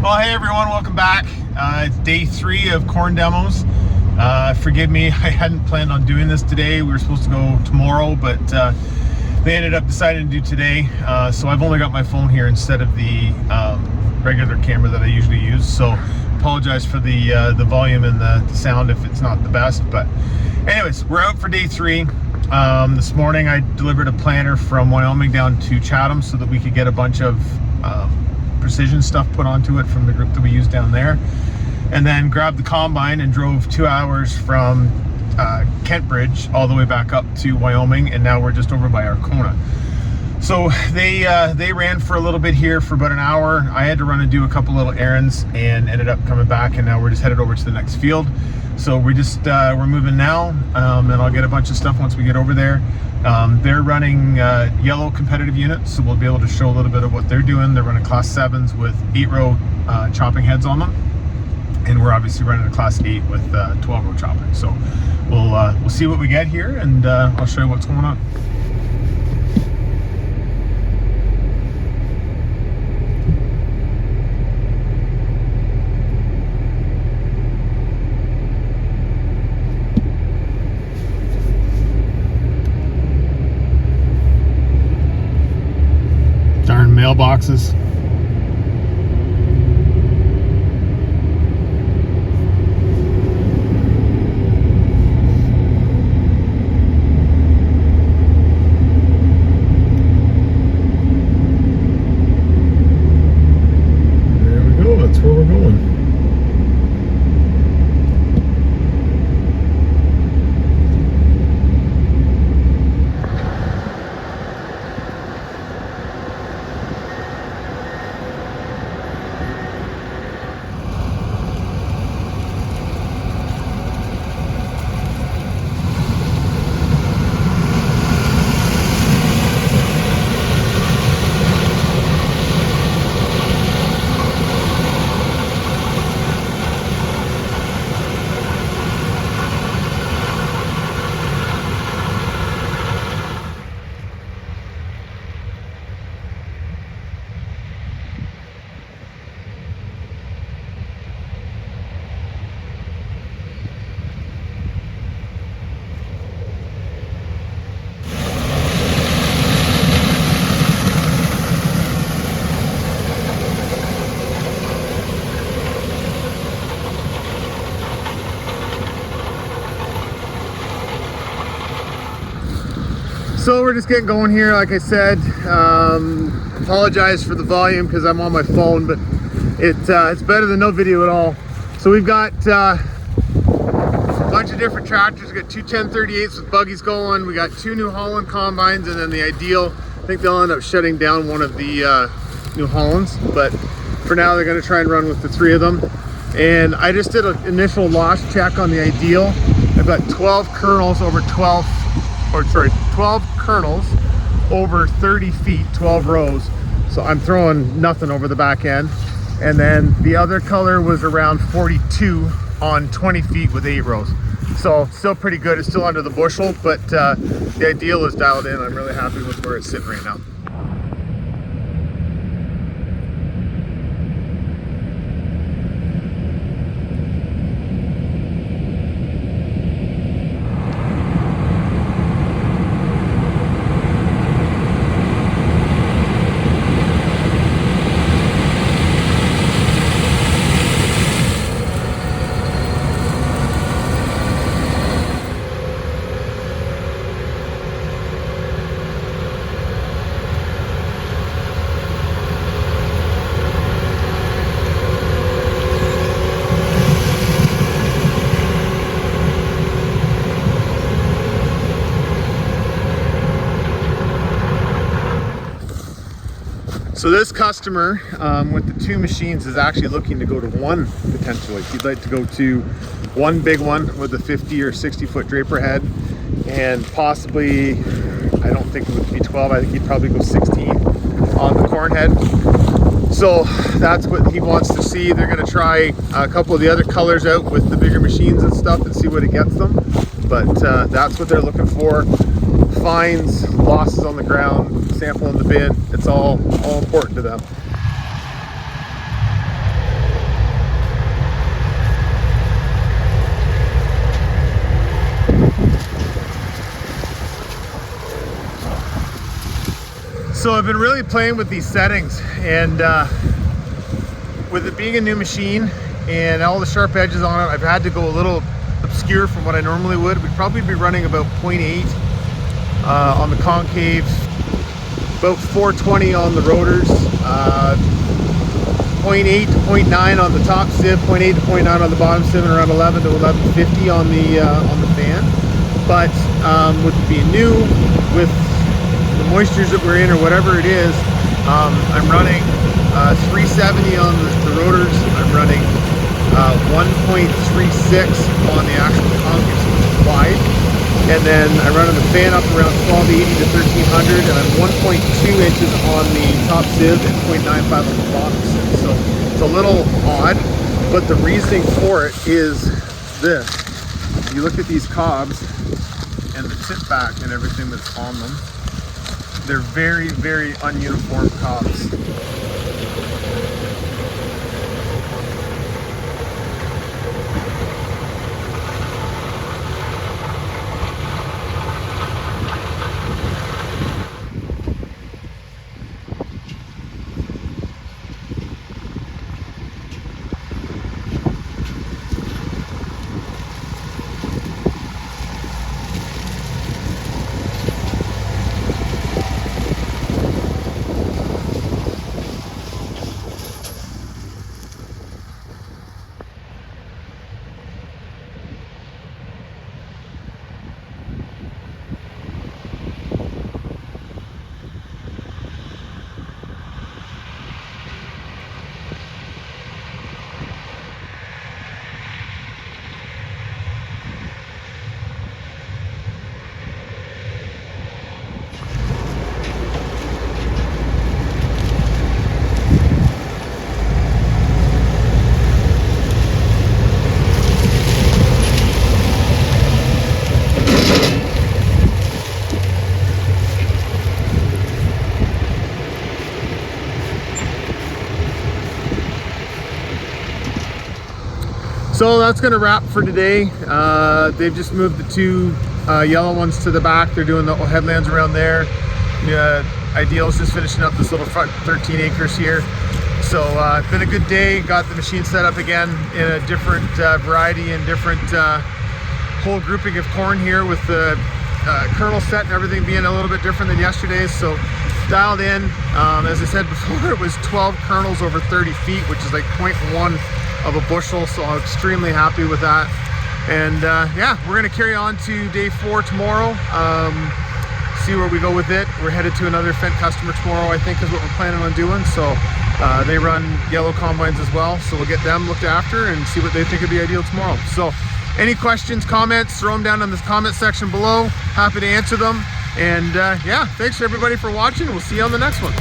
Well, hey everyone, welcome back. It's day 3 of corn demos. Forgive me, I hadn't planned on doing this today. We were supposed to go tomorrow, but they ended up deciding to do today. So I've only got my phone here instead of the regular camera that I usually use. So apologize for the volume and the sound if it's not the best. But anyways, we're out for day 3. This morning I delivered a planter from Wyoming down to Chatham so that we could get a bunch of precision stuff put onto it from the group that we use down there, and then grabbed the combine and drove 2 hours from Kent Bridge all the way back up to Wyoming, and now we're just over by Arkona. So they ran for a little bit here for about an hour. I had to run and do a couple little errands and ended up coming back, and now we're just headed over to the next field. So we just we're moving now, and I'll get a bunch of stuff once we get over there. They're running yellow competitive units, so we'll be able to show a little bit of what they're doing. They're running Class 7s with 8-row chopping heads on them, and we're obviously running a Class 8 with 12-row chopping. So we'll see what we get here, and I'll show you what's going on. Darn mailboxes. There we go, that's where we're going. So we're just getting going here. Like I said, apologize for the volume because I'm on my phone, but it's better than no video at all. So we've got a bunch of different tractors. We got 2 1038's with buggies going. We got 2 New Holland combines, and then the Ideal. I think they'll end up shutting down one of the New Hollands, but for now they're going to try and run with the 3 of them. And I just did an initial loss check on the Ideal. I've got 12 kernels over 12 kernels over 30 feet, 12 rows. So I'm throwing nothing over the back end. And then the other color was around 42 on 20 feet with 8 rows. So still pretty good. It's still under the bushel, but the Ideal is dialed in. I'm really happy with where it's sitting right now. So this customer with the 2 machines is actually looking to go to 1 potentially. He'd like to go to 1 big one with a 50 or 60 foot draper head, and possibly, I don't think it would be 12, I think he'd probably go 16 on the corn head. So that's what he wants to see. They're going to try a couple of the other colors out with the bigger machines and stuff and see what it gets them. But that's what they're looking for. Fines, losses on the ground, sample in the bin, it's all important to them. So I've been really playing with these settings, and with it being a new machine and all the sharp edges on it, I've had to go a little obscure from what I normally would. We'd probably be running about 0.8 on the concave, about 420 on the rotors, 0.8 to 0.9 on the top sieve, 0.8 to 0.9 on the bottom sieve, and around 11 to 1150 on the fan. But with it being new, with the moistures that we're in or whatever it is, I'm running 370 on the rotors. I'm running 1.36 on the actual concave, so it's wide. And then I run the fan up around 1280 to 1300, and I'm 1.2 inches on the top sieve and 0.95 on the bottom sieve. So it's a little odd, but the reasoning for it is this. You look at these cobs and the tip back and everything that's on them. They're very, very ununiform cobs. So that's gonna wrap for today. They've just moved the two yellow ones to the back. They're doing the headlands around there. Ideal's just finishing up this little front 13 acres here. So it's been a good day. Got the machine set up again in a different variety and different whole grouping of corn here, with the kernel set and everything being a little bit different than yesterday's. So dialed in. As I said before, it was 12 kernels over 30 feet, which is like 0.1 of a bushel, so I'm extremely happy with that. And yeah, we're gonna carry on to day 4 tomorrow, see where we go with it. We're headed to another Fendt customer tomorrow, I think is what we're planning on doing. So they run yellow combines as well, so we'll get them looked after and see what they think would be ideal tomorrow. So any questions, comments, throw them down in the comment section below. Happy to answer them. And yeah, thanks everybody for watching. We'll see you on the next one.